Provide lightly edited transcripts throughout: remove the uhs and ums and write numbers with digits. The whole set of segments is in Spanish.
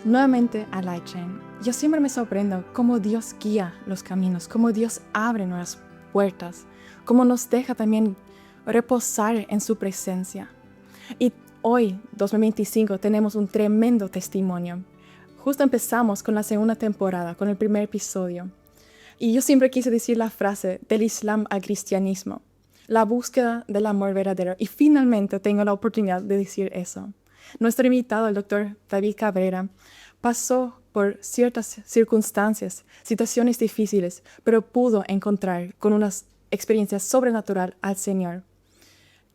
Nuevamente a Lightchain. Yo siempre me sorprendo cómo Dios guía los caminos, cómo Dios abre nuevas puertas, cómo nos deja también reposar en su presencia. Y hoy, 2025, tenemos un tremendo testimonio. Justo empezamos con la segunda temporada, con el primer episodio. Y yo siempre quise decir la frase del Islam al cristianismo, la búsqueda del amor verdadero. Y finalmente tengo la oportunidad de decir eso. Nuestro invitado, el doctor David Cabrera, pasó por ciertas circunstancias, situaciones difíciles, pero pudo encontrar con una experiencia sobrenatural al Señor.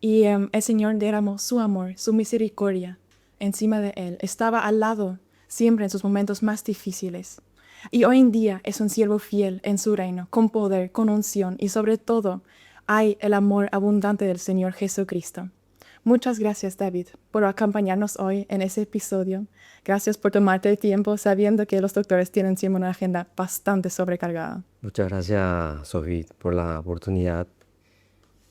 Y el Señor derramó su amor, su misericordia encima de él. Estaba al lado siempre en sus momentos más difíciles. Y hoy en día es un siervo fiel en su reino, con poder, con unción y sobre todo hay el amor abundante del Señor Jesucristo. Muchas gracias, David, por acompañarnos hoy en ese episodio. Gracias por tomarte el tiempo sabiendo que los doctores tienen siempre una agenda bastante sobrecargada. Muchas gracias, Sofía, por la oportunidad.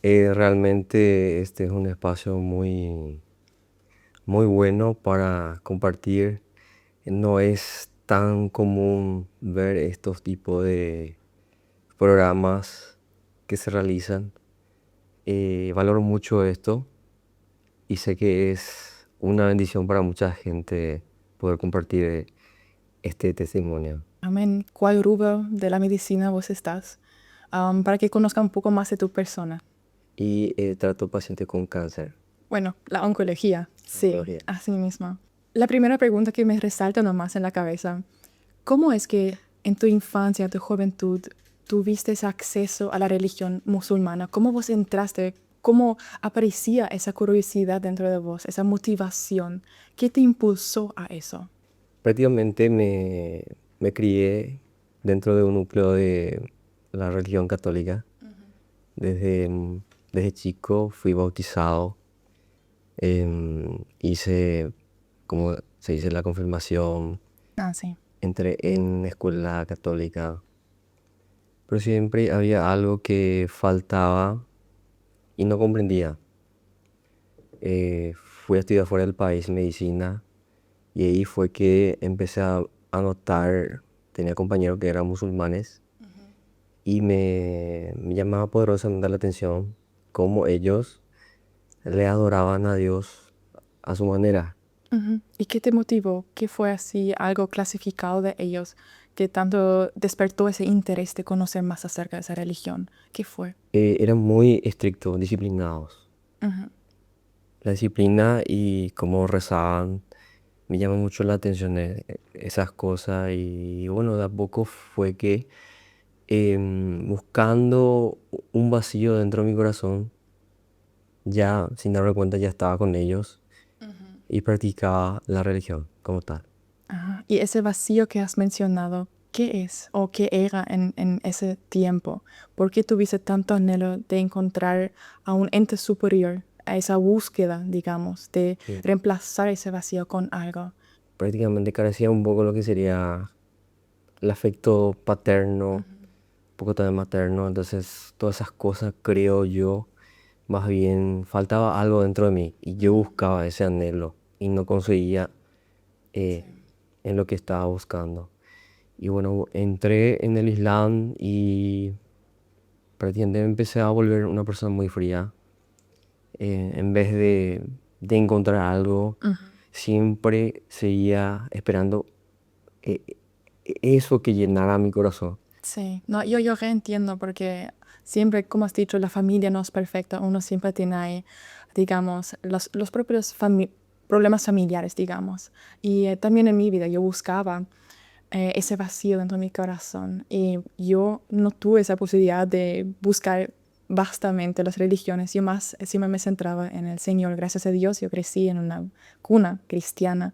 Realmente este es un espacio muy bueno para compartir. No es tan común ver estos tipos de programas que se realizan. Valoro mucho esto y sé que es una bendición para mucha gente poder compartir este testimonio. Amén. ¿Cuál rubro de la medicina vos estás? Para que conozcan un poco más de tu persona. Y trato pacientes con cáncer. Bueno, la oncología, sí, Oncología. así mismo. La primera pregunta que me resalta nomás en la cabeza, ¿cómo es que en tu infancia, tu juventud, tuviste ese acceso a la religión musulmana? ¿Cómo vos entraste? ¿Cómo aparecía esa curiosidad dentro de vos, esa motivación? ¿Qué te impulsó a eso? Prácticamente me crié dentro de un núcleo de la religión católica. Desde, desde chico fui bautizado, hice, como se dice, la confirmación, Ah, sí. entré en escuela católica, pero siempre había algo que faltaba y no comprendía. Fui a estudiar fuera del país medicina y ahí fue que empecé a notar, tenía compañeros que eran musulmanes y me llamaba poderosamente la atención cómo ellos le adoraban a Dios a su manera. Ujú. ¿Y qué te motivó? ¿Qué fue así algo clasificado de ellos que tanto despertó ese interés de conocer más acerca de esa religión? ¿Qué fue? Eran muy estrictos, disciplinados. Ujú. La disciplina y cómo rezaban me llama mucho la atención esas cosas y bueno, de a poco fue que buscando un vacío dentro de mi corazón, ya sin darme cuenta ya estaba con ellos y practicaba la religión como tal. Ajá. Y ese vacío que has mencionado, ¿qué es o qué era en ese tiempo? ¿Por qué tuviste tanto anhelo de encontrar a un ente superior, a esa búsqueda, digamos, de Sí. reemplazar ese vacío con algo? Prácticamente carecía un poco lo que sería el afecto paterno, un poco también materno, entonces todas esas cosas creo yo, más bien faltaba algo dentro de mí y yo buscaba ese anhelo y no conseguía eh, en lo que estaba buscando. Y bueno, entré en el Islam y prácticamente me empecé a volver una persona muy fría. En vez de encontrar algo, Ujú. siempre seguía esperando eh, eso que llenara mi corazón. Sí, no, yo reentiendo porque siempre, como has dicho, la familia no es perfecta. Uno siempre tiene ahí, digamos, los propios problemas familiares, digamos. Y también en mi vida yo buscaba ese vacío dentro de mi corazón. Y yo no tuve esa posibilidad de buscar vastamente las religiones. Yo más siempre me centraba en el Señor. Gracias a Dios yo crecí en una cuna cristiana.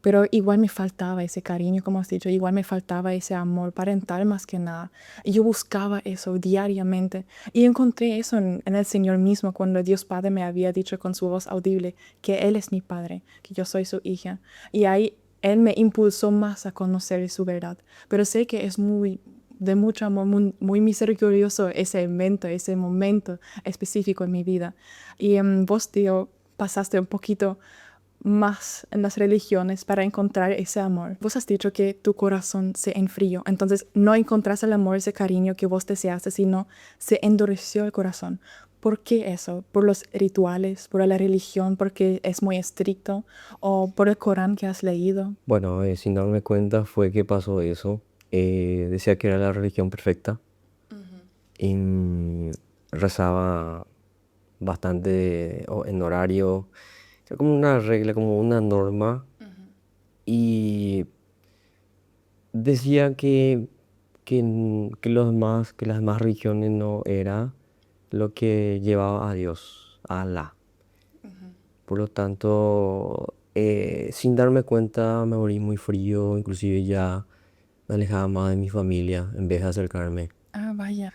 Pero igual me faltaba ese cariño, como has dicho, igual me faltaba ese amor parental más que nada. Y yo buscaba eso diariamente. Y encontré eso en el Señor mismo, cuando Dios Padre me había dicho con su voz audible que Él es mi Padre, que yo soy su hija. Y ahí Él me impulsó más a conocer su verdad. Pero sé que es muy de mucho amor, muy misericordioso ese evento, ese momento específico en mi vida. Y vos, tío, pasaste un poquito más en las religiones para encontrar ese amor. Vos has dicho que tu corazón se enfrió, entonces no encontraste el amor, ese cariño que vos deseaste, sino se endureció el corazón. ¿Por qué eso? ¿Por los rituales? ¿Por la religión? ¿Porque es muy estricto? ¿O por el Corán que has leído? Bueno, sin darme cuenta fue que pasó eso. Decía que era la religión perfecta y rezaba bastante en horario. Era como una regla, como una norma. Y decía que las demás religiones no era lo que llevaba a Dios, a Alá. Por lo tanto, sin darme cuenta me volví muy frío, inclusive ya me alejaba más de mi familia en vez de acercarme. Ah, vaya.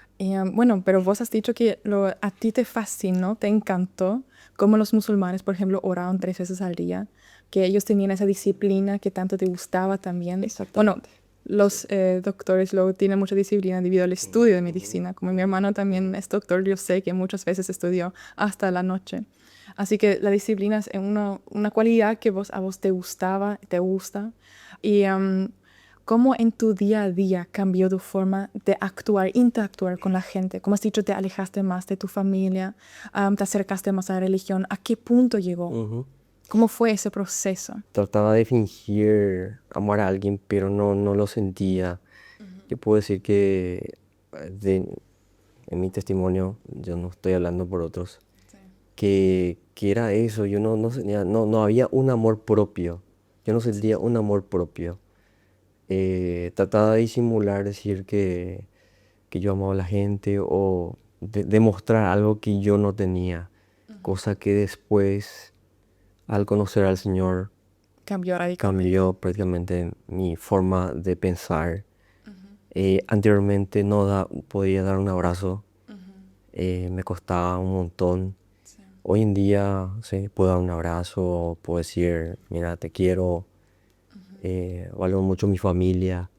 Bueno, pero vos has dicho que a ti te fascinó, te encantó cómo los musulmanes, por ejemplo, oraban 3 veces al día, que ellos tenían esa disciplina que tanto te gustaba también. Bueno, Exactamente. los doctores luego tienen mucha disciplina debido al estudio de medicina. Como mi hermano también es doctor, yo sé que muchas veces estudió hasta la noche. Así que la disciplina es una cualidad que a vos te gustaba, te gusta. Y ¿cómo en tu día a día cambió tu forma de actuar, interactuar con la gente? Como has dicho, te alejaste más de tu familia, te acercaste más a la religión. ¿A qué punto llegó? Ujú. ¿Cómo fue ese proceso? Trataba de fingir amar a alguien, pero no lo sentía. Yo puedo decir que en mi testimonio, yo no estoy hablando por otros, que era eso. Yo no había un amor propio. Yo no sentía un amor propio. Trataba de disimular, decir que yo amaba a la gente o demostrar algo que yo no tenía. Cosa que después, al conocer al Señor, Cambió radicalmente. cambió prácticamente mi forma de pensar. Anteriormente no podía dar un abrazo, me costaba un montón. Hoy en día sí, puedo dar un abrazo, puedo decir, mira, te quiero, valoro mucho mi familia.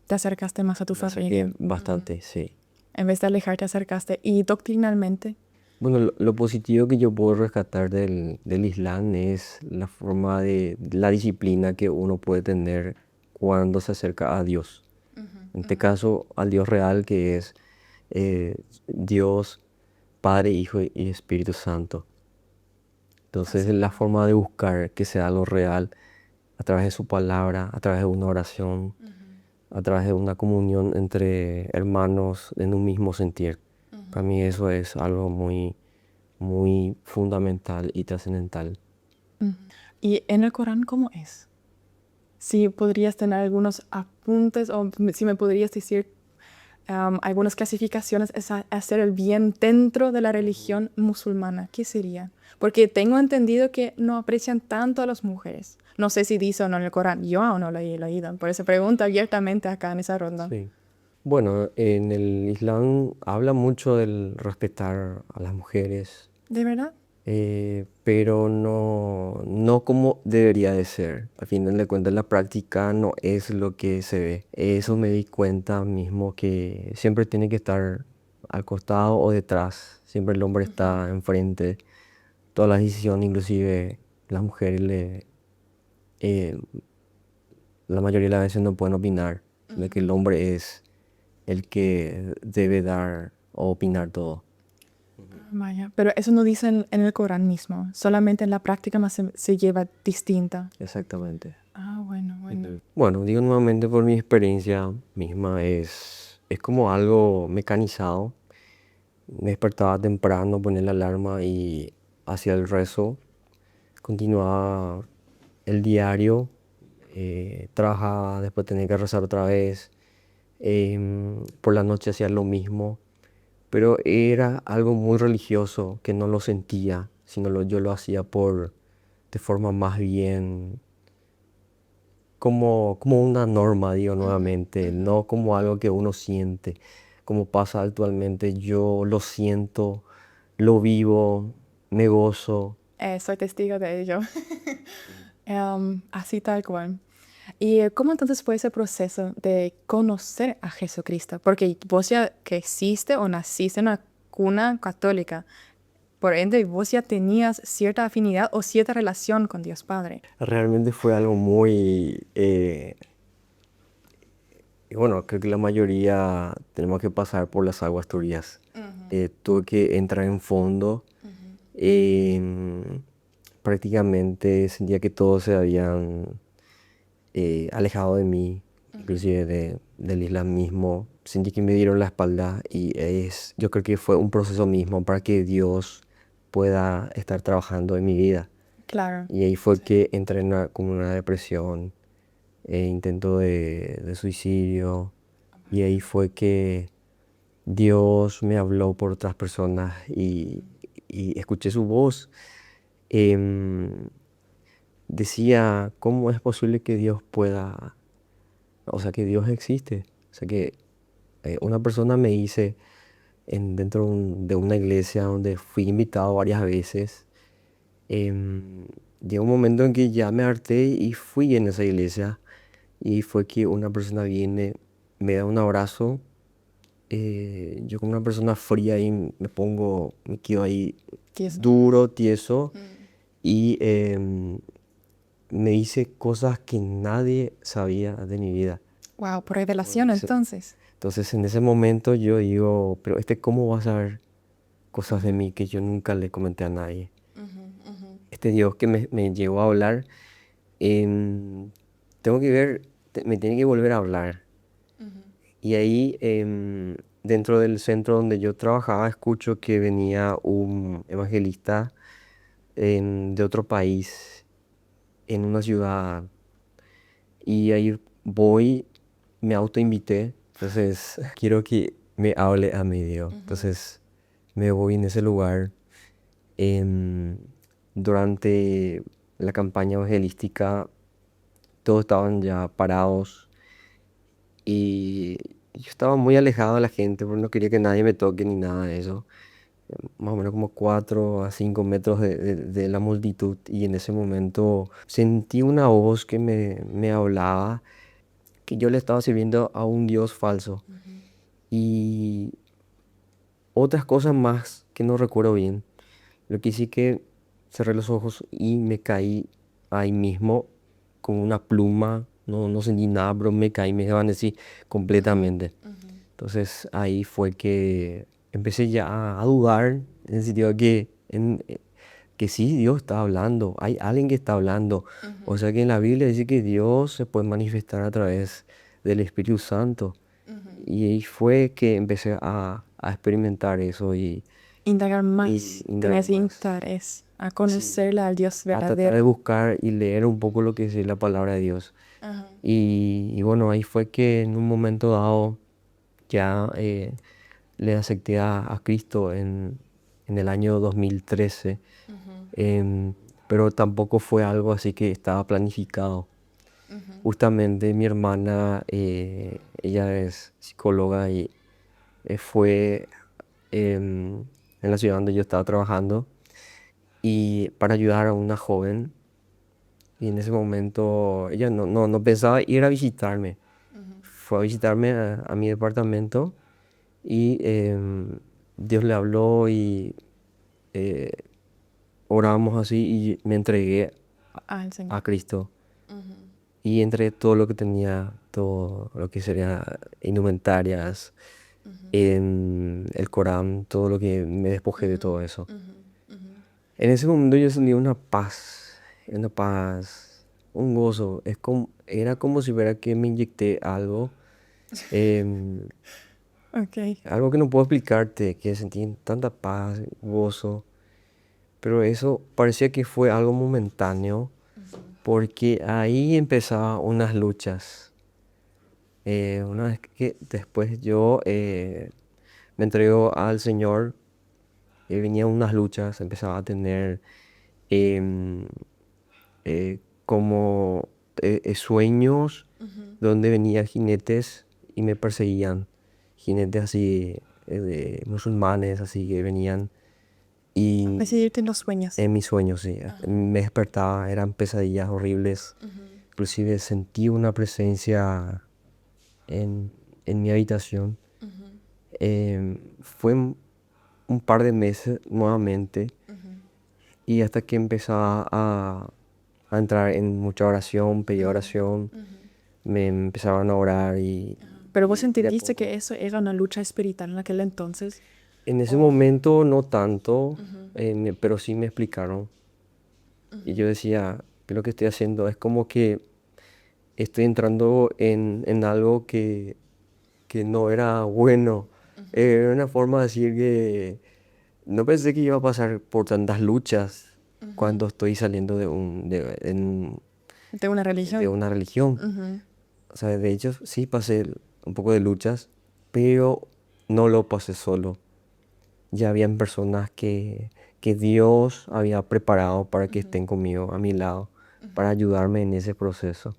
Te acercaste más a tu Me acerqué familia. bastante, sí. En vez de alejarte, acercaste. Y doctrinalmente, Bueno, lo positivo que yo puedo rescatar del Islam es la forma la disciplina que uno puede tener cuando se acerca a Dios. En este caso, al Dios real que es Dios, Padre, Hijo y Espíritu Santo. Entonces, la forma de buscar que sea lo real a través de su palabra, a través de una oración, a través de una comunión entre hermanos en un mismo sentir. Para mí eso es algo muy fundamental y trascendental. ¿y en el Corán cómo es? Si podrías tener algunos apuntes o si me podrías decir algunas clasificaciones, es hacer el bien dentro de la religión musulmana, ¿qué sería? Porque tengo entendido que no aprecian tanto a las mujeres. No sé si dice o no en el Corán. Yo aún no lo he leído. Por eso pregunto abiertamente acá en esa ronda. Sí. Bueno, en el Islam habla mucho del respetar a las mujeres, ¿De verdad? pero no como debería de ser. Al final de cuentas, la práctica no es lo que se ve. Eso me di cuenta mismo que siempre tiene que estar al costado o detrás. Siempre el hombre está enfrente. Todas las decisiones, inclusive las mujeres, eh, la mayoría de las veces no pueden opinar, de que el hombre es el que debe dar o opinar todo. Vaya, pero eso no dice en el Corán mismo. Solamente en la práctica más se lleva distinta. Exactamente. Ah, bueno, bueno. Bueno, digo nuevamente por mi experiencia misma, es como algo mecanizado. Me despertaba temprano, ponía la alarma y hacía el rezo. Continuaba el diario, trabajaba, después tenía que rezar otra vez. Por la noche hacía lo mismo, pero era algo muy religioso que no lo sentía, sino yo lo hacía de forma más bien como una norma, digo nuevamente, no como algo que uno siente, como pasa actualmente. Yo lo siento, lo vivo, me gozo. Soy testigo de ello. Así tal cual. ¿Y cómo entonces fue ese proceso de conocer a Jesucristo? Porque vos ya creciste o naciste en una cuna católica. por ende vos ya tenías cierta afinidad o cierta relación con Dios Padre. Realmente fue algo muy... y bueno, creo que la mayoría tenemos que pasar por las aguas turbias. Tuve que entrar en fondo. em, Prácticamente sentía que todos se habían alejado de mí, inclusive del islamismo. Sentí que me dieron la espalda y yo creo que fue un proceso mismo para que Dios pueda estar trabajando en mi vida. Claro. Y ahí fue que entré en como una depresión, intento de suicidio. Y ahí fue que Dios me habló por otras personas y escuché su voz. Em, Decía, ¿cómo es posible que Dios pueda, o sea, que Dios existe? O sea, que una persona me dice dentro de una iglesia donde fui invitado varias veces. Llegó un momento en que ya me harté y fui en esa iglesia y fue que una persona viene, me da un abrazo. Yo como una persona fría y me quedo ahí Tieso. duro, tieso y me dice cosas que nadie sabía de mi vida. Wow, por revelación Ese- entonces. Entonces en ese momento yo digo, pero ¿cómo va a saber cosas de mí que yo nunca le comenté a nadie? Este Dios que me llegó a hablar, em, tengo que ver, me tiene que volver a hablar. Y ahí, dentro del centro donde yo trabajaba, escucho que venía un evangelista de otro país, en una ciudad. Y ahí voy, me autoinvité. Entonces, quiero que me hable a mi Dios. Entonces, me voy en ese lugar. em, Durante la campaña evangelística, todos estaban ya parados. Y yo estaba muy alejado de la gente porque no quería que nadie me toque ni nada de eso. Más o menos como 4 a 5 metros de la multitud. Y en ese momento sentí una voz que me hablaba que yo le estaba sirviendo a un Dios falso. Y otras cosas más que no recuerdo bien. Lo que sí que cerré los ojos y me caí ahí mismo con una pluma. No, no sentí nada, pero me caí, me desvanecí completamente. Entonces ahí fue que empecé ya a dudar, en el sentido de que sí, Dios está hablando, hay alguien que está hablando. O sea que en la Biblia dice que Dios se puede manifestar a través del Espíritu Santo. Y ahí fue que empecé a experimentar eso Indagar y más. indagar Tenés más. interés a Sí. conocerle al Dios A tratar de verdadero. buscar y leer un poco lo que es la palabra de Dios. Y bueno, ahí fue que en un momento dado ya le acepté a Cristo en el año 2013. em, pero tampoco fue algo así que estaba planificado. Justamente mi hermana, ella es psicóloga y fue en la ciudad donde yo estaba trabajando y para ayudar a una joven. Y en ese momento ella no pensaba ir a visitarme. Fue a visitarme a mi departamento y Dios le habló y eh, oramos así y me entregué Al Señor. a Cristo. Y entre todo lo que tenía, todo lo que sería indumentarias, en el Corán, todo lo que me despojé de todo eso. En ese momento yo sentí una paz, un gozo. Era como si fuera que me inyecté algo, em, Ok. algo que no puedo explicarte, que sentí tanta paz, gozo. Pero eso parecía que fue algo momentáneo, porque ahí empezaban unas luchas. Una vez que después yo me entrego al Señor, venían unas luchas, empezaba a tener em, como sueños donde venían jinetes y me perseguían. Jinetes así, de musulmanes, así que venían y Decidirte en los sueños. en mis sueños, sí. Me despertaba, eran pesadillas horribles. Inclusive sentí una presencia en, en mi habitación. Fue un par de meses nuevamente y hasta que empezaba a entrar en mucha oración, pedía oración, me empezaban a orar y Pero vos de a entendiste poco. que eso era una lucha espiritual en aquel entonces. En ese momento no tanto, pero sí me explicaron. Y yo decía, que lo que estoy haciendo es como que estoy entrando en algo que no era bueno. Era una forma de decir que no pensé que iba a pasar por tantas luchas cuando estoy saliendo De una de religión. una religión. Ujú. O sea, de hecho, sí pasé un poco de luchas, pero no lo pasé solo. Ya habían personas que Dios había preparado para que estén conmigo a mi lado, para ayudarme en ese proceso.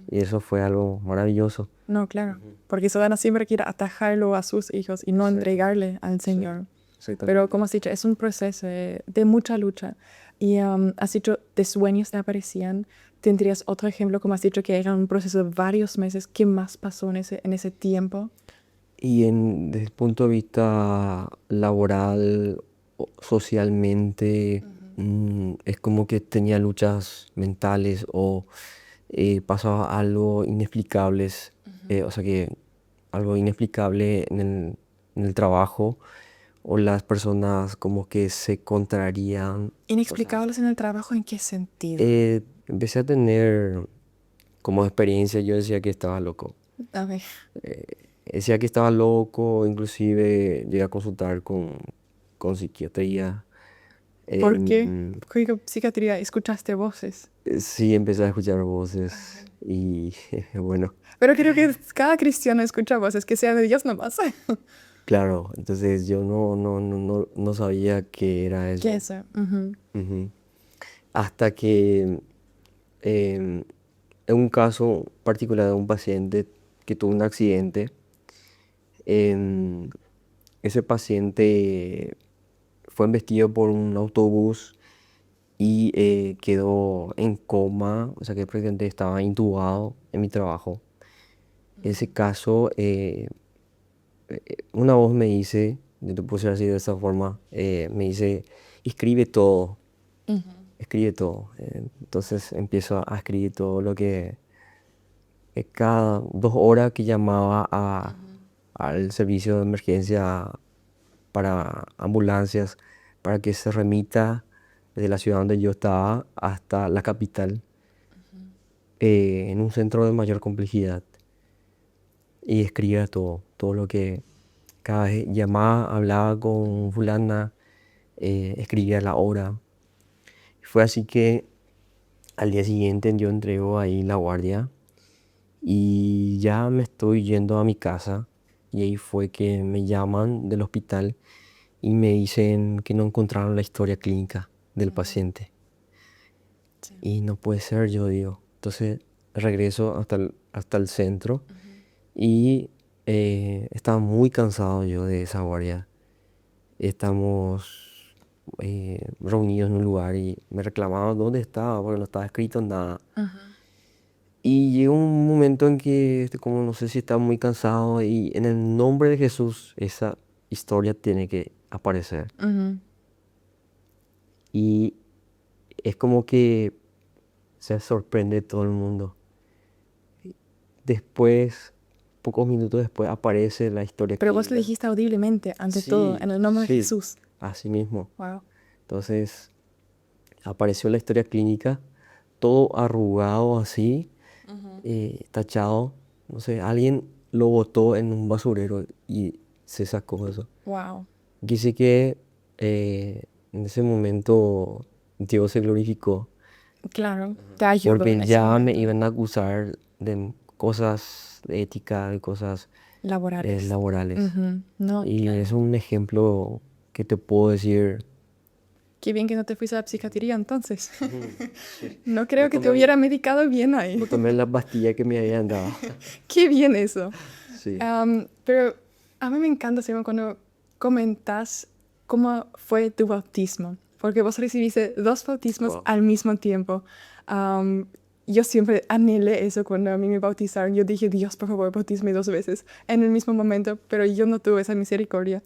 Y eso fue algo maravilloso. No, claro. Porque Sodana siempre quiere atajarlo a sus hijos y no Exacto. entregarle al Sí, Señor. Pero exactamente. como has dicho, es un proceso de mucha lucha. Y has dicho, de sueños te aparecían. ¿Tendrías otro ejemplo, como has dicho, que era un proceso de varios meses? ¿Qué más pasó en ese tiempo? Y desde el punto de vista laboral, socialmente, es como que tenía luchas mentales o pasaba algo inexplicables, o sea que algo inexplicable en el trabajo o las personas como que se contrarían. O sea, ¿Inexplicables en el trabajo? ¿En qué sentido? empecé a tener como experiencia, yo decía que estaba loco. A ver, Decía que estaba loco, inclusive llegué a consultar con psiquiatría. ¿por qué? Em, ¿Qué psiquiatría? ¿Escuchaste voces? sí, empecé a escuchar voces y bueno, Pero creo que cada cristiano escucha voces, que sea de Dios nomás. claro, entonces yo no sabía qué era ¿Qué eso. es eso? Ujú. Ujú. Hasta que em, en un caso particular de un paciente que tuvo un accidente, em, ese paciente fue embestido por un autobús y quedó en coma, o sea que prácticamente estaba intubado en mi trabajo. En ese caso, una voz me dice, yo te puse así de esa forma, me dice, escribe todo, Ujú. escribe todo. Entonces empiezo a escribir todo lo que cada 2 horas que llamaba al servicio de emergencia para ambulancias, para que se remita desde la ciudad donde yo estaba hasta la capital, en un centro de mayor complejidad. Y escribía todo, todo lo que cada vez llamaba, hablaba con fulana, escribía la hora. Fue así que al día siguiente yo entrego ahí la guardia y ya me estoy yendo a mi casa y ahí fue que me llaman del hospital y me dicen que no encontraron la historia clínica del paciente. Sí. Y no puede ser, yo digo. Entonces regreso hasta el centro y estaba muy cansado yo de esa guardia. Estamos reunidos en un lugar y me reclamaban dónde estaba porque no estaba escrito nada. Ujú. Y llegó un momento en que, como no sé si estaba muy cansado y en el nombre de Jesús esa historia tiene que aparecer. Ujú. Y es como que se sorprende todo el mundo. Después, pocos minutos después, aparece la historia Pero vos le clínica. dijiste audiblemente, ante todo, Sí, en el nombre de sí, Jesús. así mismo. Wow. Entonces, apareció la historia clínica, todo arrugado así, tachado. No sé, alguien lo botó en un basurero y se sacó eso. Wow. Quise que en ese momento Dios se glorificó, Claro, te ayudó en porque ese ya me momento. iban a acusar de cosas de ética, de cosas Laborales. laborales. Ujú. No, Y claro. es un ejemplo que te puedo decir. Qué bien que no te fuiste a la psiquiatría entonces. Sí. No No creo que te tomé, hubiera medicado bien ahí. no tomé la pastilla que me habían dado. Qué bien eso. Sí. Pero a mí me encanta, Simón, cuando comentas cómo fue tu bautismo, porque vos recibiste dos bautismos Wow. al mismo tiempo. Am, yo siempre anhelé eso cuando a mí me bautizaron. Yo dije, Dios, por favor, bautízame 2 veces en el mismo momento, pero yo no tuve esa misericordia.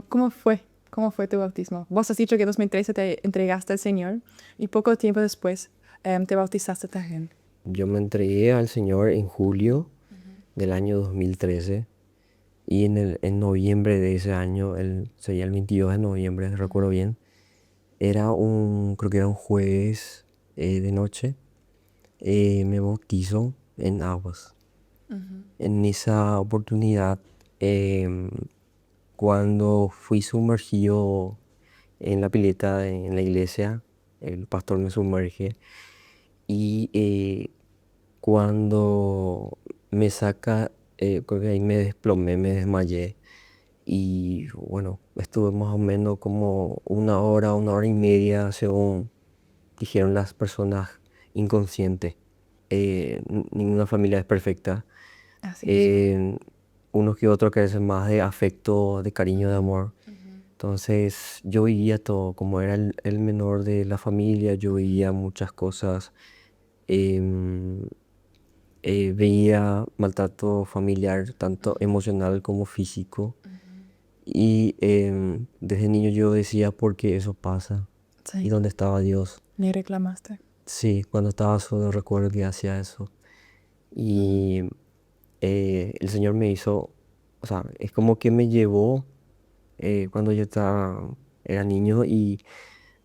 ¿Cómo fue? ¿Cómo fue tu bautismo? Vos has dicho que en 2013 te entregaste al Señor y poco tiempo después te bautizaste también. Yo me entregué al Señor en julio del año 2013 y en noviembre de ese año, sería el 22 de noviembre, recuerdo bien, creo que era un jueves de noche, me bautizo en aguas. En esa oportunidad, em, cuando fui sumergido en la pileta en la iglesia, el pastor me sumerge y cuando me saca, creo que ahí me desplomé, me desmayé y bueno, estuve más o menos como una hora y media, según dijeron las personas inconscientes. Ninguna familia es perfecta. Así mismo. Eh, Unos que otros carecen más de afecto, de cariño, de amor. Entonces yo vivía todo, como era el menor de la familia, yo veía muchas cosas, em, veía maltrato familiar, tanto emocional como físico. Y desde niño yo decía, ¿por qué eso pasa? ¿Y Sí, dónde estaba Dios? le reclamaste. Sí, cuando estaba solo recuerdo que hacía eso. Y el Señor me hizo, o sea, es como que me llevó cuando era niño y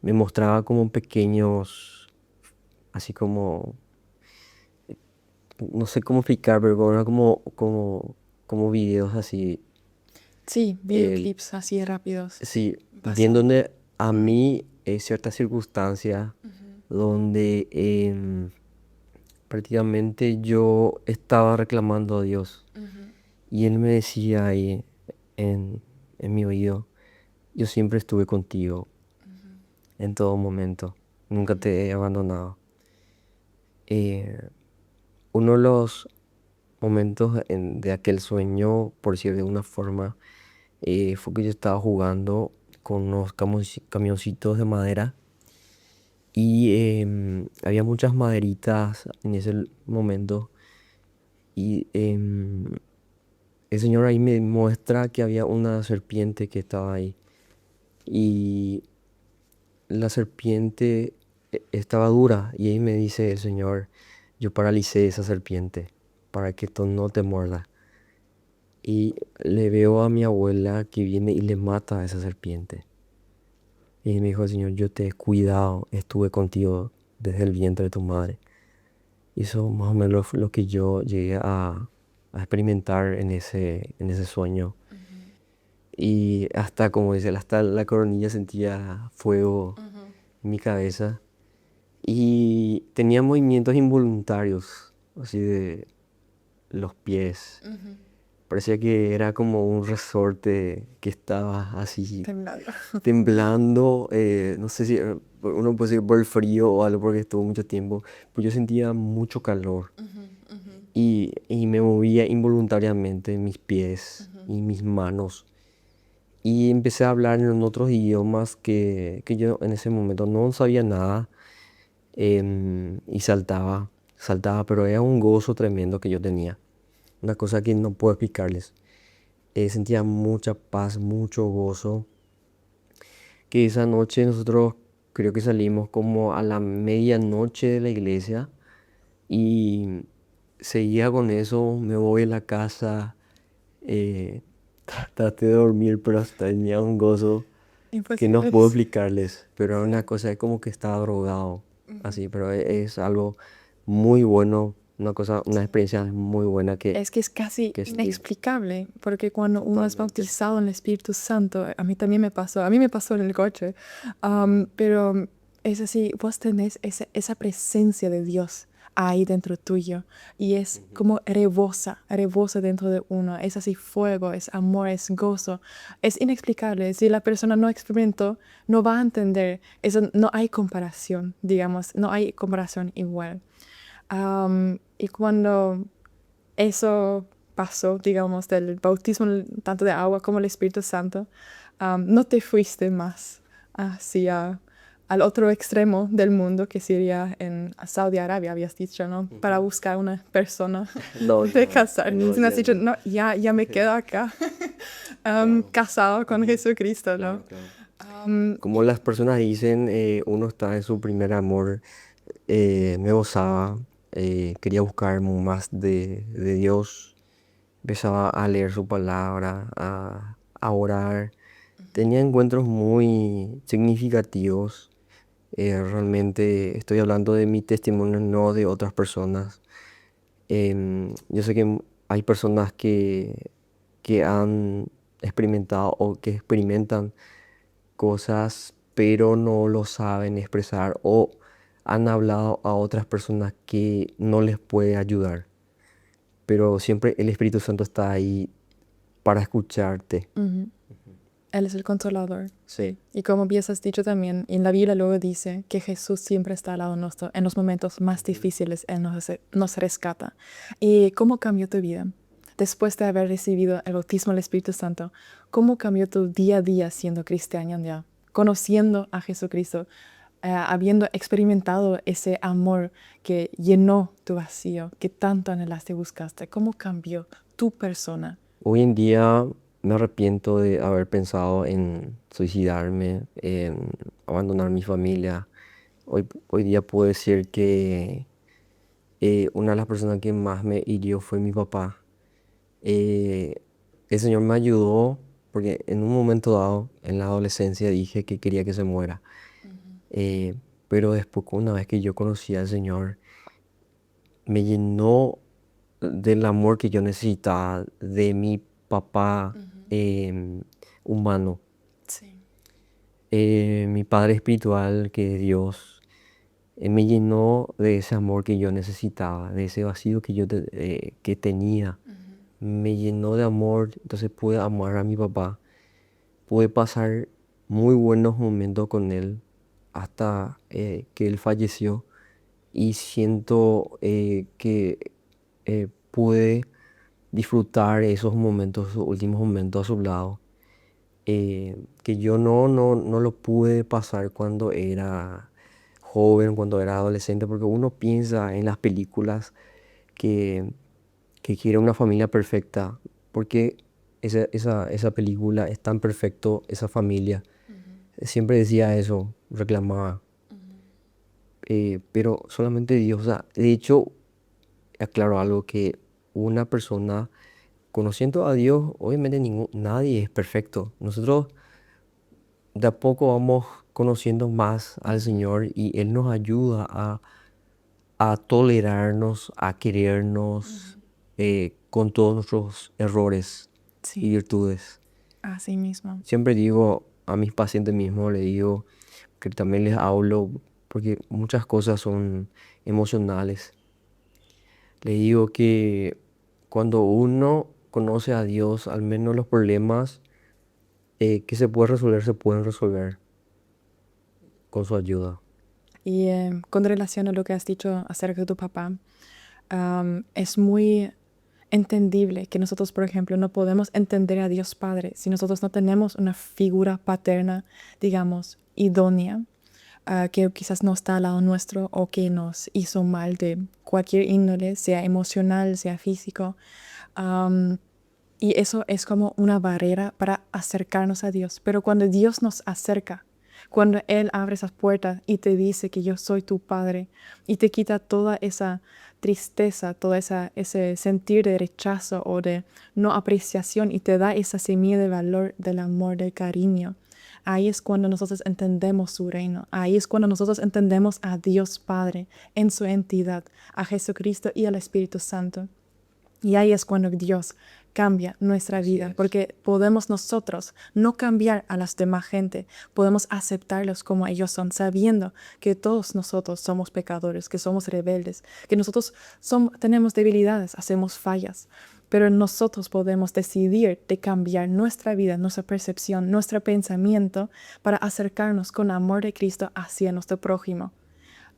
me mostraba como pequeños, así como, no sé cómo explicar, pero era como videos así, Sí, eh, videoclips así rápidos. sí, Pasando. viéndole a mí ciertas circunstancias donde prácticamente yo estaba reclamando a Dios y Él me decía ahí en, en mi oído, yo siempre estuve contigo en todo momento, nunca te he abandonado. Eh, Uno de los momentos de aquel sueño, por decir de una forma, fue que yo estaba jugando con unos camioncitos de madera y había muchas maderitas en ese momento y el señor ahí me muestra que había una serpiente que estaba ahí y la serpiente estaba dura y ahí me dice el señor, yo paralicé esa serpiente para que tú no te muerda. Y le veo a mi abuela que viene y le mata a esa serpiente. Y me dijo el Señor, yo te he cuidado, estuve contigo desde el vientre de tu madre. Y eso más o menos fue lo que yo llegué a experimentar en ese sueño. Y hasta, como dice, hasta la coronilla sentía fuego en mi cabeza. Y tenía movimientos involuntarios, así de los pies. Parecía que era como un resorte que estaba así Temblando. temblando, no sé si uno puede decir por el frío o algo porque estuvo mucho tiempo, pues yo sentía mucho calor y me movía involuntariamente mis pies y mis manos y empecé a hablar en otros idiomas que yo en ese momento no sabía nada y saltaba, pero era un gozo tremendo que yo tenía, una cosa que no puedo explicarles. Sentía mucha paz, mucho gozo que esa noche nosotros creo que salimos como a la medianoche de la iglesia y seguía con eso, me voy a la casa, eh, traté de dormir, pero hasta tenía un gozo que no Imposible. puedo explicarles, pero era una Sí. cosa como que estaba drogado, así, pero es algo muy bueno, una cosa, una Sí. experiencia muy buena Es que es casi que estoy inexplicable, porque cuando uno es totalmente. bautizado en el Espíritu Santo, a mí también me pasó, a mí me pasó en el coche, pero es así, vos tenés esa presencia de Dios ahí dentro tuyo y es Ujú. como rebosa dentro de uno, es así fuego, es amor, es gozo, es inexplicable. Si la persona no experimentó, no va a entender, eso, no hay comparación, digamos, no hay comparación igual. Y cuando eso pasó, digamos, del bautismo tanto de agua como el Espíritu Santo, no te fuiste más hacia al otro extremo del mundo, que sería en Saudi Arabia, habías dicho, ¿no? Para buscar una persona No, de no, casar. no, Me has dicho, entiendo. no, ya me quedo acá, Claro. casado con Ujú. Jesucristo, ¿no? Claro, claro. Am, Como las personas dicen, uno está en su primer amor, me gozaba, quería buscar más de Dios, empezaba a leer su palabra, a orar, tenía encuentros muy significativos. Realmente estoy hablando de mi testimonio, no de otras personas. Yo sé que hay personas que han experimentado o que experimentan cosas, pero no lo saben expresar o han hablado a otras personas que no les puede ayudar. Pero siempre el Espíritu Santo está ahí para escucharte. ujú. Él es el consolador. Sí. Y como bien has dicho también, en la Biblia luego dice que Jesús siempre está al lado nuestro. En los momentos más difíciles, Él nos rescata. ¿Y cómo cambió tu vida? Después de haber recibido el bautismo del Espíritu Santo, ¿cómo cambió tu día a día siendo cristiano ya? Conociendo a Jesucristo, habiendo experimentado ese amor que llenó tu vacío, que tanto anhelaste y buscaste. ¿Cómo cambió tu persona? Hoy en día me arrepiento de haber pensado en suicidarme, en abandonar mi familia. Hoy día puedo decir que una de las personas que más me hirió fue mi papá. Eh, el Señor me ayudó porque en un momento dado, en la adolescencia, dije que quería que se muera. Eh, pero después, una vez que yo conocí al Señor, me llenó del amor que yo necesitaba de mi papá em, humano, Sí. mi padre espiritual que es Dios. Me llenó de ese amor que yo necesitaba, de ese vacío que que tenía. Me llenó de amor, entonces pude amar a mi papá, pude pasar muy buenos momentos con él hasta que él falleció y siento que pude disfrutar esos momentos, esos últimos momentos a su lado, que yo no lo pude pasar cuando era joven, cuando era adolescente, porque uno piensa en las películas que, que quiere una familia perfecta, porque esa película es tan perfecto, esa familia. Siempre decía eso, reclamaba, pero solamente Dios, o sea, de hecho, aclaro algo que una persona conociendo a Dios, obviamente nadie es perfecto. Nosotros de a poco vamos conociendo más al Señor y Él nos ayuda a tolerarnos, a querernos con todos nuestros errores y Sí, virtudes. así mismo. Siempre digo a mis pacientes mismos, le digo que también les hablo porque muchas cosas son emocionales. Le digo que cuando uno conoce a Dios, al menos los problemas que se pueden resolver con su ayuda. Y con relación a lo que has dicho acerca de tu papá, es muy entendible que nosotros, por ejemplo, no podemos entender a Dios Padre si nosotros no tenemos una figura paterna, digamos, idónea, que quizás no está al lado nuestro o que nos hizo mal de cualquier índole, sea emocional, sea físico. Am, y eso es como una barrera para acercarnos a Dios. Pero cuando Dios nos acerca, cuando Él abre esas puertas y te dice que yo soy tu Padre y te quita toda esa tristeza, ese sentir de rechazo o de no apreciación y te da esa semilla de valor del amor, del cariño. Ahí es cuando nosotros entendemos su reino. Ahí es cuando nosotros entendemos a Dios Padre en su entidad, a Jesucristo y al Espíritu Santo. Y ahí es cuando Dios cambia nuestra Así vida, es. porque podemos nosotros no cambiar a las demás gente, podemos aceptarlos como ellos son, sabiendo que todos nosotros somos pecadores, que somos rebeldes, que nosotros tenemos debilidades, hacemos fallas, pero nosotros podemos decidir de cambiar nuestra vida, nuestra percepción, nuestro pensamiento para acercarnos con amor de Cristo hacia nuestro prójimo,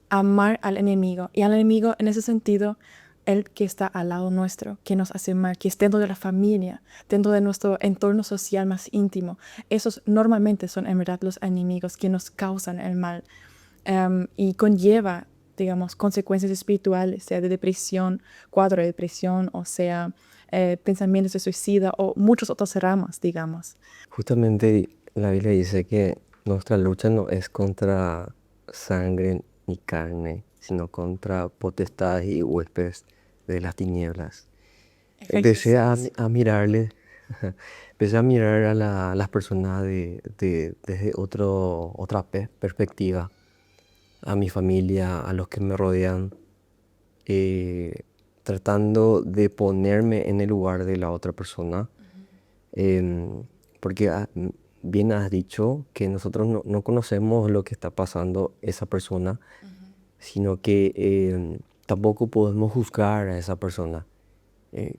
amar al enemigo. Y al enemigo en ese sentido el que está al lado nuestro, que nos hace mal, que es dentro de la familia, dentro de nuestro entorno social más íntimo. Esos normalmente son en verdad los enemigos que nos causan el mal, y conlleva, digamos, consecuencias espirituales, sea de depresión, cuadro de depresión, o sea, pensamientos de suicida o muchas otras ramas, digamos. Justamente la Biblia dice que nuestra lucha no es contra sangre ni carne, sino contra potestades y huestes de las tinieblas. Efesios Empecé a, 6. a mirarle, empecé a mirar a las personas desde otra perspectiva, a mi familia, a los que me rodean, eh, tratando de ponerme en el lugar de la otra persona. Em, Porque bien has dicho que nosotros no conocemos lo que está pasando esa persona, sino que tampoco podemos juzgar a esa persona. Eh,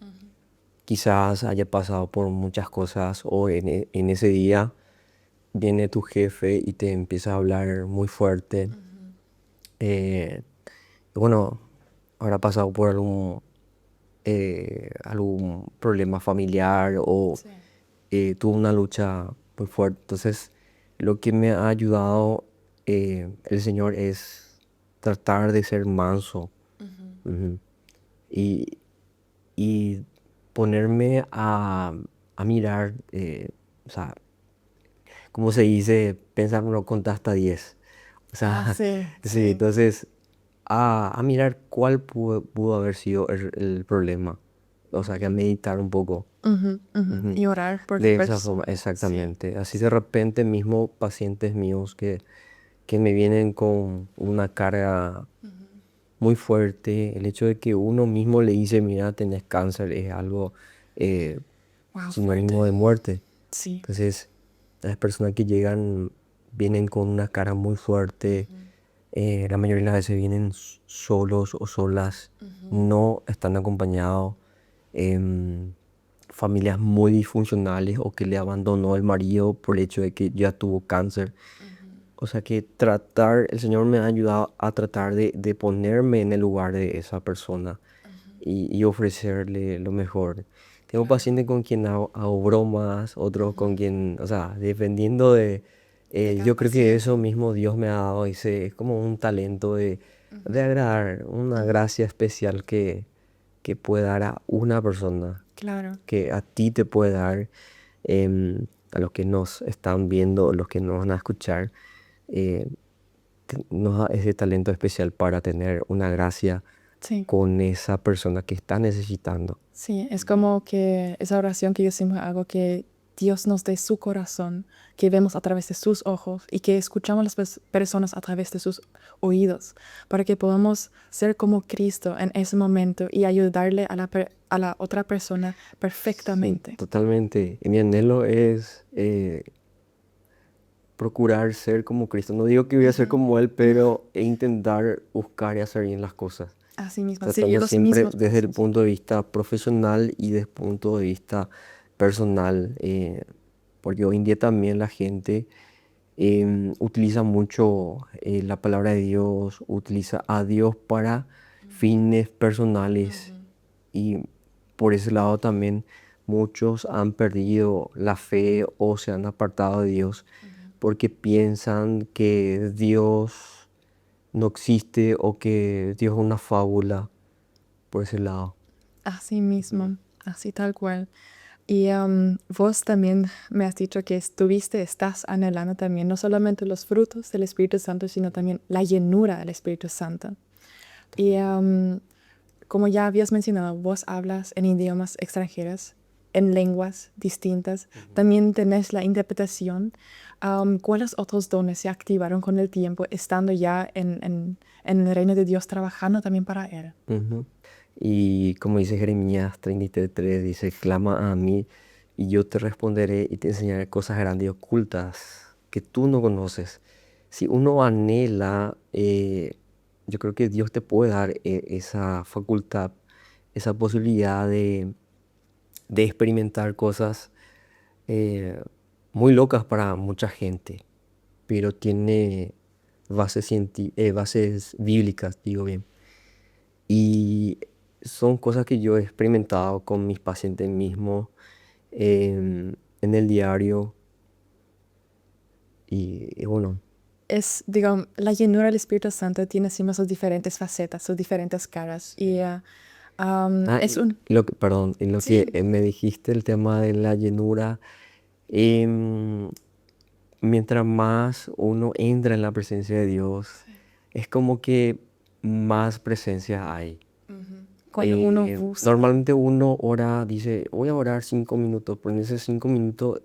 Quizás haya pasado por muchas cosas o en ese día viene tu jefe y te empieza a hablar muy fuerte. Eh, y bueno, habrá pasado por algún problema familiar o Sí. tuvo una lucha muy fuerte. Entonces, lo que me ha ayudado el Señor es tratar de ser manso. Ujú. Y, y ponerme a mirar, o sea, como se dice, pensar no contar hasta 10. O Ah, sea, sí, sí, sí. entonces a mirar cuál pudo haber sido el problema. O sea, que a meditar un poco. Ujú, ujú. Ujú. Y orar por la De esa forma, persona. Sí, exactamente. Así de sí. repente mismo pacientes míos que me vienen con una carga muy fuerte, el hecho de que uno mismo le dice, mira, tenés cáncer, es algo eh, Wow, sinónimo fuerte. de muerte. Sí. Entonces, las personas que llegan vienen con una cara muy fuerte, la mayoría de las veces vienen solos o solas, no están acompañados, em, familias muy disfuncionales o que le abandonó el marido por el hecho de que ya tuvo cáncer. O sea que el Señor me ha ayudado a tratar de ponerme en el lugar de esa persona y ofrecerle lo mejor. Tengo Claro. pacientes con quien hago bromas, otros con quien, o sea, dependiendo de... De cada Yo creo que paciente. eso mismo Dios me ha dado, es como un talento de agradar, una gracia especial que puede dar a una persona, Claro. que a ti te puede dar, a los que nos están viendo, los que nos van a escuchar, eh, nos da ese talento especial para tener una gracia Sí. con esa persona que está necesitando. Sí, es como que esa oración que yo siempre hago, que Dios nos dé su corazón, que vemos a través de sus ojos y que escuchamos a las personas a través de sus oídos, para que podamos ser como Cristo en ese momento y ayudarle a a la otra persona Sí, perfectamente. totalmente. Y mi anhelo es procurar ser como Cristo. No digo que voy a ser como Él, pero intentar buscar y hacer bien las cosas. Así mismo, seguir Tratando los siempre mismos desde el pasos. punto de vista profesional y desde el punto de vista personal. Porque hoy en día también la gente utiliza mucho la palabra de Dios, utiliza a Dios para fines personales y por ese lado también muchos han perdido la fe o se han apartado de Dios porque piensan que Dios no existe o que Dios es una fábula por ese lado. Así mismo, así tal cual. Y vos también me has dicho que estás anhelando también no solamente los frutos del Espíritu Santo, sino también la llenura del Espíritu Santo. Y como ya habías mencionado, vos hablas en idiomas extranjeros, en lenguas distintas. También tenés la interpretación. ¿Cuáles otros dones se activaron con el tiempo, estando ya en el reino de Dios, trabajando también para Él? Ujú. Y como dice Jeremías 33, dice, clama a mí y yo te responderé y te enseñaré cosas grandes y ocultas que tú no conoces. Si uno anhela, yo creo que Dios te puede dar esa facultad, esa posibilidad de experimentar cosas eh, muy locas para mucha gente, pero tiene bases bíblicas, digo bien. son cosas que yo he experimentado con mis pacientes mismos en el diario y bueno, Es, digamos, la llenura del Espíritu Santo tiene siempre sus diferentes facetas, sus diferentes caras. Y es un... perdón, en lo que Sí. me dijiste, el tema de la llenura, em, mientras más uno entra en la presencia de Dios, es como que más presencia hay. Cuando uno busca. Normalmente uno ora, dice, voy a orar 5 minutos, pero en esos 5 minutos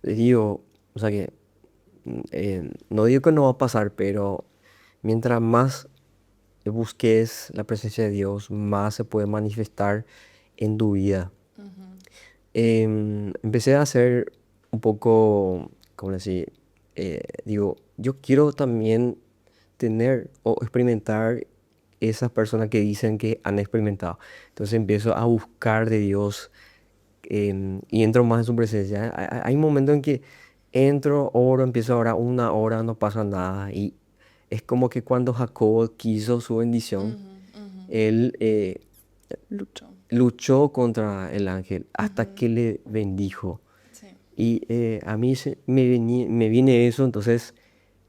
digo, o sea que no digo que no va a pasar, pero mientras más busques la presencia de Dios, más se puede manifestar en tu vida. Empecé a hacer un poco, ¿cómo decir? Digo, yo quiero también tener o experimentar esas personas que dicen que han experimentado. Entonces empiezo a buscar de Dios y entro más en su presencia. Hay momentos en que entro, oro, empiezo a orar 1 hora, no pasa nada. Y es como que cuando Jacob quiso su bendición, él Lucho. luchó contra el ángel hasta que le bendijo. Sí. Y a mí me viene eso, entonces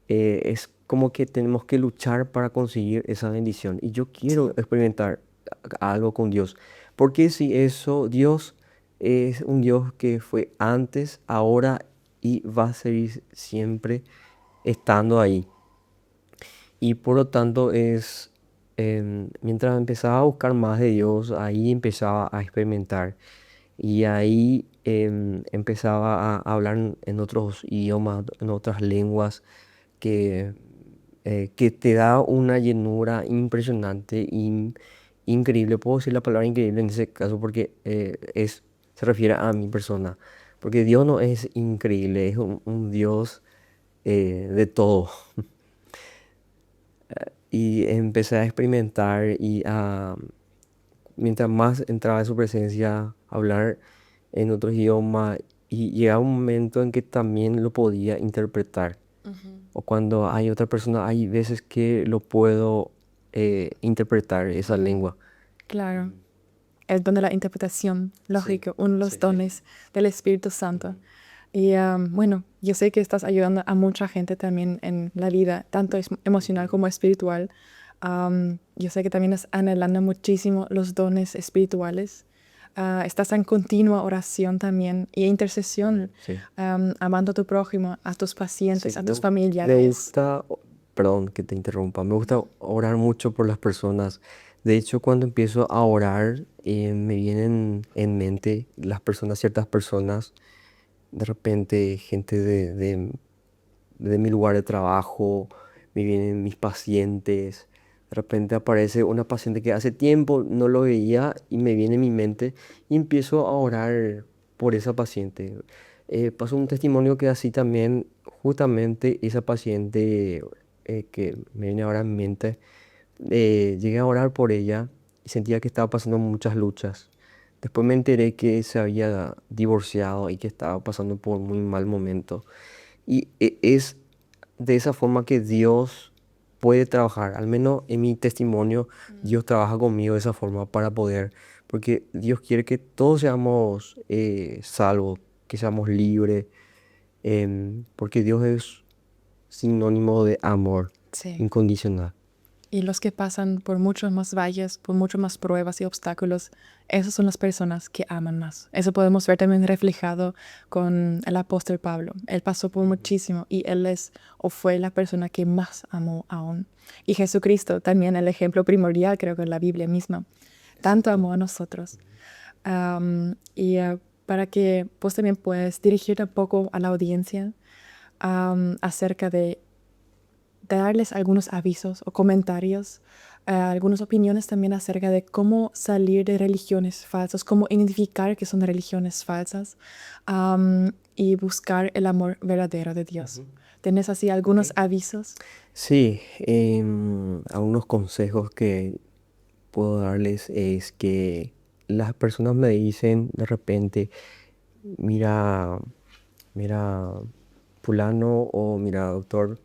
es como que tenemos que luchar para conseguir esa bendición. Y yo quiero Sí. experimentar algo con Dios. Porque si eso, Dios es un Dios que fue antes, ahora y va a seguir siempre estando ahí. Y por lo tanto mientras empezaba a buscar más de Dios, ahí empezaba a experimentar. Y ahí empezaba a hablar en otros idiomas, en otras lenguas, que, que te da una llenura impresionante, increíble. Puedo decir la palabra increíble en ese caso porque se refiere a mi persona. Porque Dios no es increíble, es un Dios de todo. Y empecé a experimentar mientras más entraba en su presencia, a hablar en otros idiomas y llegaba un momento en que también lo podía interpretar. O cuando hay otra persona, hay veces que lo puedo interpretar esa lengua. Claro. El don de la interpretación, Sí, lógico, uno de los sí, sí. dones del Espíritu Santo. Y bueno, yo sé que estás ayudando a mucha gente también en la vida, tanto emocional como espiritual. Yo sé que también estás anhelando muchísimo los dones espirituales. Estás en continua oración también y intercesión, Sí, amando a tu prójimo, a tus sí. pacientes, a tus Me familiares. gusta, perdón que te interrumpa, me gusta orar mucho por las personas. De hecho, cuando empiezo a orar, me vienen en mente las personas, ciertas personas, de repente gente de mi lugar de trabajo, me vienen mis pacientes, de repente aparece una paciente que hace tiempo no lo veía y me viene en mi mente y empiezo a orar por esa paciente. Pasó un testimonio que así también, justamente esa paciente que me viene ahora en mente, llegué a orar por ella y sentía que estaba pasando muchas luchas. Después me enteré que se había divorciado y que estaba pasando por un muy mal momento. Y es de esa forma que Dios puede trabajar. Al menos en mi testimonio, Dios trabaja conmigo de esa forma para poder, porque Dios quiere que todos seamos salvos, que seamos libres, porque Dios es sinónimo de amor Sí. incondicional. Y los que pasan por muchos más valles, por muchas más pruebas y obstáculos, esas son las personas que aman más. Eso podemos ver también reflejado con el apóstol Pablo. Él pasó por muchísimo y él es o fue la persona que más amó aún. Y Jesucristo, también el ejemplo primordial, creo que en la Biblia misma, tanto Exacto. amó a nosotros. Para que vos también puedas dirigirte un poco a la audiencia acerca de darles algunos avisos o comentarios, algunas opiniones también acerca de cómo salir de religiones falsas, cómo identificar que son religiones falsas y buscar el amor verdadero de Dios. Ujú. ¿Tenés así Ok. algunos avisos? Sí, algunos consejos que puedo darles es que las personas me dicen de repente, mira, mira, fulano o mira, doctor,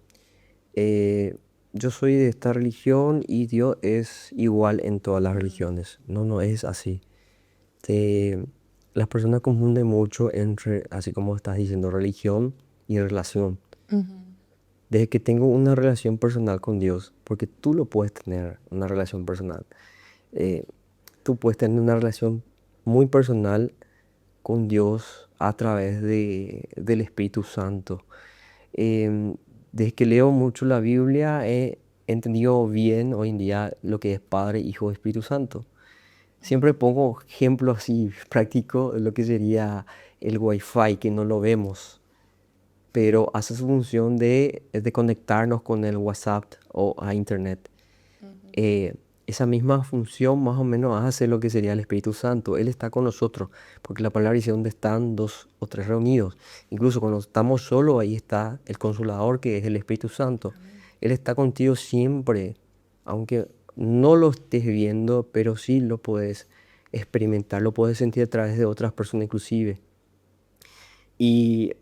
eh, yo soy de esta religión y Dios es igual en todas las religiones. No, no es así. Te- las personas confunden mucho entre, así como estás diciendo, religión y relación. Desde que tengo una relación personal con Dios, porque tú lo puedes tener, una relación personal. eh, Tú puedes tener una relación muy personal con Dios a través del Espíritu Santo. Em, Desde que leo mucho la Biblia he entendido bien hoy en día lo que es Padre, Hijo, Espíritu Santo. Siempre pongo ejemplos así prácticos de lo que sería el Wi-Fi, que no lo vemos, pero hace su función de conectarnos con el WhatsApp o a Internet. eh, Esa misma función más o menos hace lo que sería el Espíritu Santo. Él está con nosotros, porque la palabra dice donde están dos o tres reunidos. Incluso cuando estamos solos, ahí está el Consolador, que es el Espíritu Santo. Él está contigo siempre, aunque no lo estés viendo, pero sí lo puedes experimentar, lo puedes sentir a través de otras personas inclusive. Y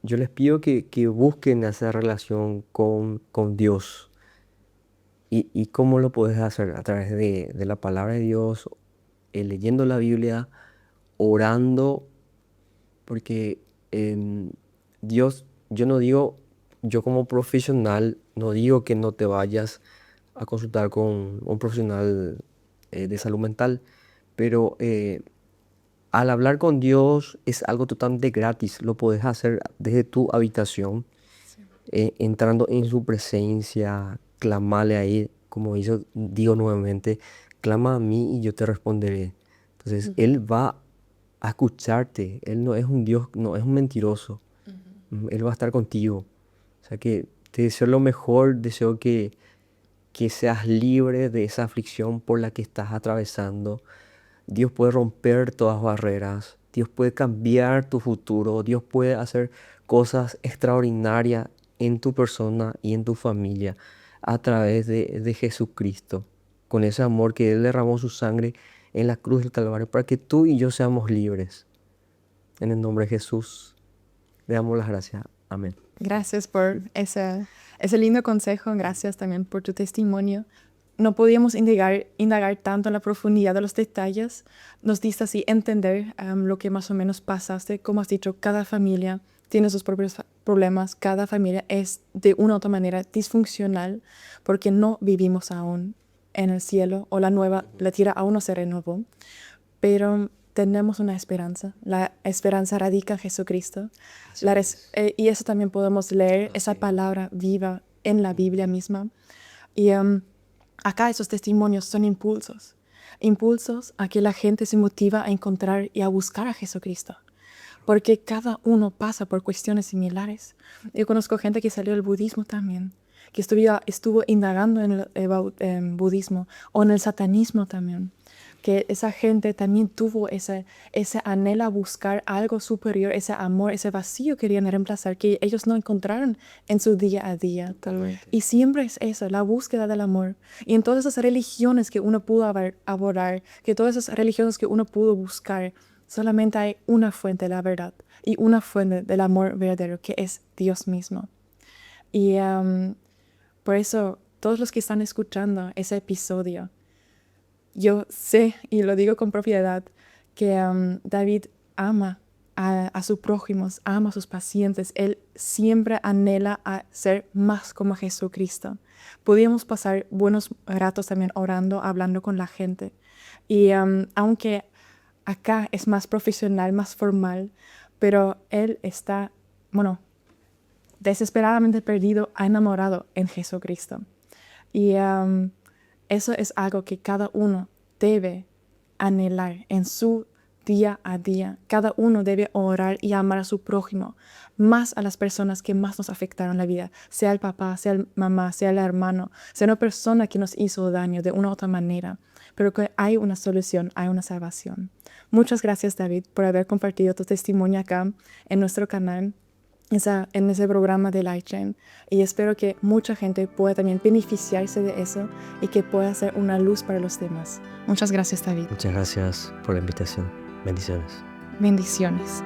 yo les pido que busquen esa relación con Dios. ¿Y cómo lo puedes hacer? A través de la palabra de Dios, leyendo la Biblia, orando, porque em, Dios, yo no digo, yo como profesional, no digo que no te vayas a consultar con un profesional de salud mental, pero al hablar con Dios es algo totalmente gratis, lo puedes hacer desde tu habitación entrando en su presencia, clamarle ahí, como hizo, digo nuevamente, clama a mí y yo te responderé. Entonces, Él va a escucharte, Él no es un Dios, no es un mentiroso. Él va a estar contigo. O sea que te deseo lo mejor, deseo que seas libre de esa aflicción por la que estás atravesando. Dios puede romper todas barreras, Dios puede cambiar tu futuro, Dios puede hacer cosas extraordinarias en tu persona y en tu familia a través de Jesucristo, con ese amor que Él derramó su sangre en la cruz del Calvario para que tú y yo seamos libres. En el nombre de Jesús, le damos las gracias. Amén. Gracias por ese lindo consejo, gracias también por tu testimonio. No podíamos indagar tanto en la profundidad de los detalles. Nos diste así entender lo que más o menos pasaste. Como has dicho, cada familia tiene sus propios problemas, cada familia es de una u otra manera disfuncional porque no vivimos aún en el cielo o la tierra aún no se renovó, pero tenemos una esperanza. La esperanza radica en Jesucristo. Y eso también podemos leer, esa palabra viva en la Biblia misma. Y acá esos testimonios son impulsos. Impulsos a que la gente se motiva a encontrar y a buscar a Jesucristo. Porque cada uno pasa por cuestiones similares. Yo conozco gente que salió del budismo también, que estuvo indagando en el budismo o en el satanismo también. Que esa gente también tuvo ese anhelo a buscar algo superior, ese amor, ese vacío que querían reemplazar, que ellos no encontraron en su día a día. Totalmente. Y siempre es eso, la búsqueda del amor. Y en todas esas religiones que uno pudo abordar, que todas esas religiones que uno pudo buscar, solamente hay una fuente de la verdad y una fuente del amor verdadero, que es Dios mismo. Y por eso, todos los que están escuchando ese episodio, yo sé, y lo digo con propiedad, que David ama a sus prójimos, ama a sus pacientes. Él siempre anhela a ser más como Jesucristo. Podíamos pasar buenos ratos también orando, hablando con la gente. Y aunque acá es más profesional, más formal, pero él está, bueno, desesperadamente perdido, enamorado en Jesucristo. Y eso es algo que cada uno debe anhelar en su día a día. Cada uno debe orar y amar a su prójimo, más a las personas que más nos afectaron la vida, sea el papá, sea la mamá, sea el hermano, sea una persona que nos hizo daño de una u otra manera, pero que hay una solución, hay una salvación. Muchas gracias, David, por haber compartido tu testimonio acá en nuestro canal, en ese programa de Lightshine, y espero que mucha gente pueda también beneficiarse de eso y que pueda ser una luz para los demás. Muchas gracias, David. Muchas gracias por la invitación. Bendiciones. Bendiciones.